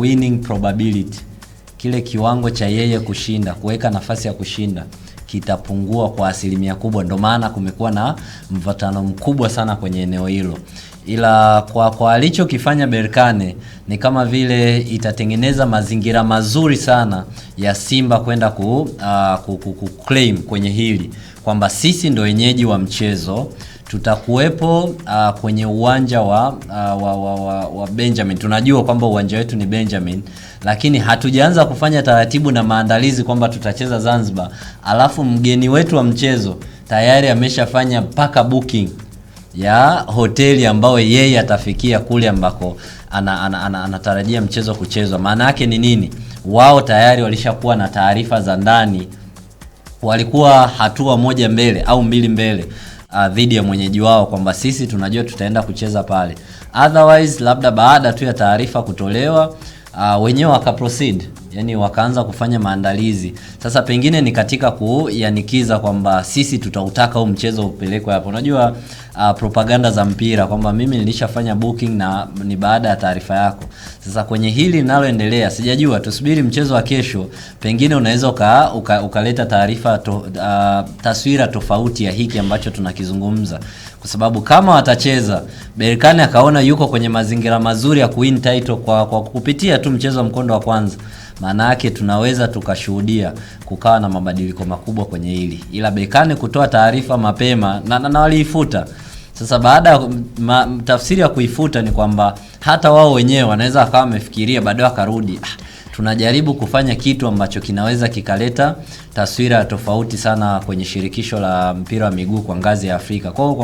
winning probability, kile kiwango cha yeye kushinda, kuweka nafasi ya kushinda kitapungua kwa asilimia kubwa. Ndio maana kumekuwa na mvutano mkubwa sana kwenye eneo hilo. Ila kwa alichokifanya Berkane ni kama vile itatengeneza mazingira mazuri sana ya Simba kwenda claim kwenye hili kwamba sisi ndio wenyeji wa mchezo, tutakuwepo kwenye uwanja wa Benjamin. Tunajua kwamba uwanja wetu ni Benjamin, lakini hatujaanza kufanya taratibu na maandalizi kwamba tutacheza Zanzibar, alafu mgeni wetu wa mchezo tayari ameshafanya paka booking ya hoteli ambao yeye atafikia kule ambako anatarajia mchezo kuchezwa. Maana yake ni nini? Wao tayari walishakuwa na taarifa za ndani, walikuwa hatua moja mbele au mbili mbele dhidi ya mwenyeji wao, kwamba sisi tunajua tutaenda kucheza pale. Otherwise labda baada tu ya taarifa kutolewa wenyewe wakaproceed, yani wakaanza kufanya maandalizi. Sasa pengine ni katika kuyanikiza kwamba sisi tutautaka huu mchezo upelekwe hapo. Unajua propaganda za mpira kwamba mimi nilishafanya booking na ni baada ya taarifa yako. Sasa kwenye hili linaloendelea sijajua, tusubiri mchezo wa kesho, pengine unaweza ukaleta taarifa taswira tofauti ya hiki ambacho tunakizungumza. Kwa sababu kama watacheza Berkane akaona yuko kwenye mazingira mazuri ya kuwin title kwa kupitia tu mchezo wa mkondo wa kwanza, maana yake tunaweza tukashuhudia kukawa na mabadiliko makubwa kwenye hili. Ila Berkane kutoa taarifa mapema na waliifuta. Sasa baada tafsiri ya kuifuta ni kwamba hata wao wenyewe wanaweza akawa wamefikiria baadaye akarudi, tunajaribu kufanya kitu ambacho kinaweza kikaleta taswira tofauti sana kwenye shirikisho la mpira wa miguu kwa ngazi ya Afrika. Kwa